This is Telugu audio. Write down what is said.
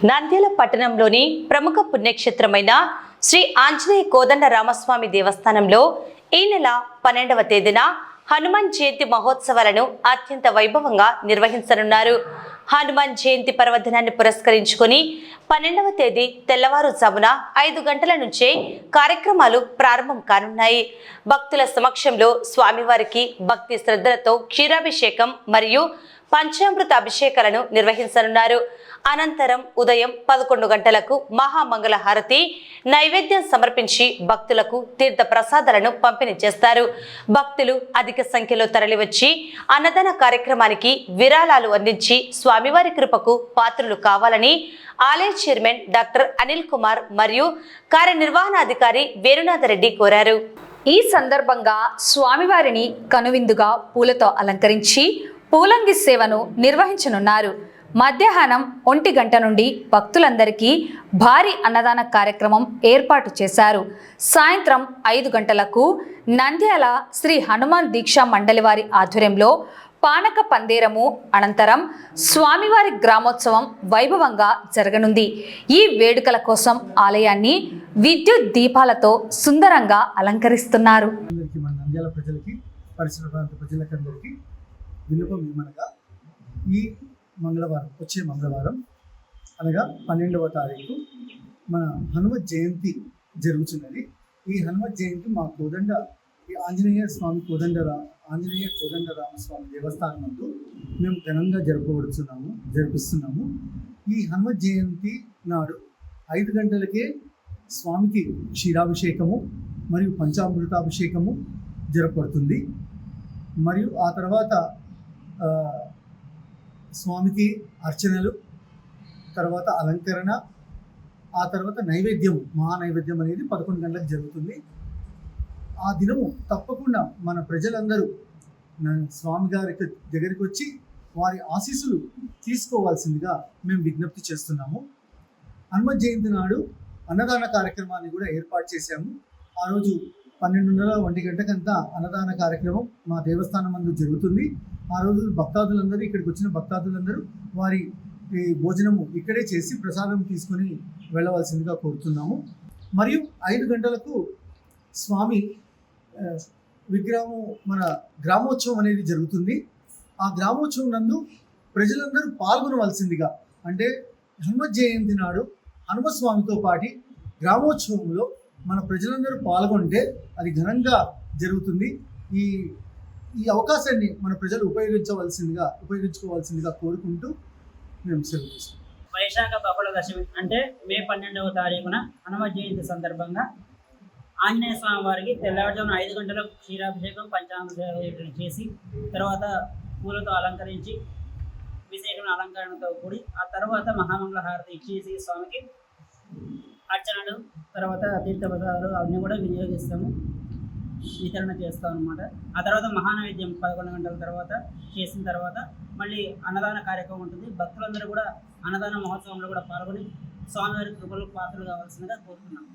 నంద్యాల పట్టణంలోని ప్రముఖ పుణ్యక్షేత్రమైన శ్రీ ఆంజనేయ కోదండ రామస్వామి దేవస్థానంలో ఈ నెల 12వ తేదీన హనుమాన్ జయంతి మహోత్సవాలను అత్యంత వైభవంగా నిర్వహించనున్నారు. హనుమాన్ జయంతి పర్వదినాన్ని పురస్కరించుకొని 12వ తేదీ తెల్లవారుజామున 5 గంటల నుంచే కార్యక్రమాలు ప్రారంభం కానున్నాయి. భక్తుల సమక్షంలో స్వామివారికి భక్తి శ్రద్ధలతో క్షీరాభిషేకం మరియు పంచామృత అభిషేకాలను నిర్వహించనున్నారు. అనంతరం ఉదయం 11 గంటలకు మహామంగళ హారతి నైవేద్యం సమర్పించి భక్తులకు తీర్థ ప్రసాదాలను పంపిణీ చేస్తారు. భక్తులు అధిక సంఖ్యలో తరలివచ్చి అన్నదాన కార్యక్రమానికి విరాళాలు అందించి స్వామివారి కృపకు పాత్రులు కావాలని ఆలయ చైర్మన్ డాక్టర్ అనిల్ కుమార్ మరియు కార్యనిర్వహణాధికారి వేణునాథరెడ్డి కోరారు. ఈ సందర్భంగా స్వామివారిని కనువిందుగా పూలతో అలంకరించి పూలంగి సేవను నిర్వహించనున్నారు. మధ్యాహ్నం 1 గంట నుండి భక్తులందరికీ భారీ అన్నదాన కార్యక్రమం ఏర్పాటు చేశారు. సాయంత్రం 5 గంటలకు నంద్యాల శ్రీ హనుమాన్ దీక్షా మండలి వారి ఆధ్వర్యంలో పానక పందేరము అనంతరం స్వామివారి గ్రామోత్సవం వైభవంగా జరగనుంది. ఈ వేడుకల కోసం ఆలయాన్ని విద్యుత్ దీపాలతో సుందరంగా అలంకరిస్తున్నారు. వచ్చే మంగళవారం అనగా 12వ తారీఖు మన హనుమత్ జయంతి జరుగుతున్నది. ఈ హనుమత్ జయంతి మా ఆంజనేయ కోదండ రామస్వామి దేవస్థానం నందు మేము ఘనంగా జరిపిస్తున్నాము. ఈ హనుమత్ జయంతి నాడు 5 గంటలకే స్వామికి క్షీరాభిషేకము మరియు పంచామృతాభిషేకము జరపబడుతుంది. మరియు ఆ తర్వాత స్వామికి అర్చనలు, తర్వాత అలంకరణ, ఆ తర్వాత నైవేద్యం, మహానైవేద్యం అనేది 11 గంటలకు జరుగుతుంది. ఆ దినము తప్పకుండా మన ప్రజలందరూ స్వామి గారి దగ్గరికి వచ్చి వారి ఆశీస్సులు తీసుకోవాల్సిందిగా మేము విజ్ఞప్తి చేస్తున్నాము. హనుమత్ జయంతి నాడు అన్నదాన కార్యక్రమాన్ని కూడా ఏర్పాటు చేశాము. ఆ రోజు 12:30 1 గంటకంతా అన్నదాన కార్యక్రమం మా దేవస్థానం నందు జరుగుతుంది. ఆ రోజు ఇక్కడికి వచ్చిన భక్తాదులందరూ వారి భోజనము ఇక్కడే చేసి ప్రసాదం తీసుకొని వెళ్ళవలసిందిగా కోరుతున్నాము. మరియు 5 గంటలకు స్వామి విగ్రహము మన గ్రామోత్సవం అనేది జరుగుతుంది. ఆ గ్రామోత్సవం నందు ప్రజలందరూ పాల్గొనవలసిందిగా, అంటే హనుమత్ జయంతి నాడు హనుమస్వామితో పాటి గ్రామోత్సవంలో మన ప్రజలందరూ పాల్గొంటే అది ఘనంగా జరుగుతుంది. ఈ అవకాశాన్ని మన ప్రజలు ఉపయోగించుకోవాల్సిందిగా కోరుకుంటూ మేము సెలవు తీసుకుంటాం. వైశాఖ బహుళ దశమి అంటే మే 12వ తారీఖున హనుమత్ జయంతి సందర్భంగా ఆంజనేయ స్వామి వారికి తెల్లవారుజామున 5 గంటలకు క్షీరాభిషేకం పంచామృతం చేసి తర్వాత పూలతో అలంకరించి విశేషమైన అలంకరణతో కూడి ఆ తర్వాత మహామంగళ హారతి ఇచ్చేసి స్వామికి అర్చనలు, తర్వాత తీర్థప్రసాదాలు అవన్నీ కూడా వితరణ చేస్తాం అన్నమాట. ఆ తర్వాత మహానైవేద్యం 11 గంటల తర్వాత చేసిన తర్వాత మళ్ళీ అన్నదాన కార్యక్రమం ఉంటుంది. భక్తులందరూ కూడా అన్నదాన మహోత్సవంలో కూడా పాల్గొని స్వామివారి కృపలకు పాత్రలు కావాల్సిందిగా కోరుతున్నాం.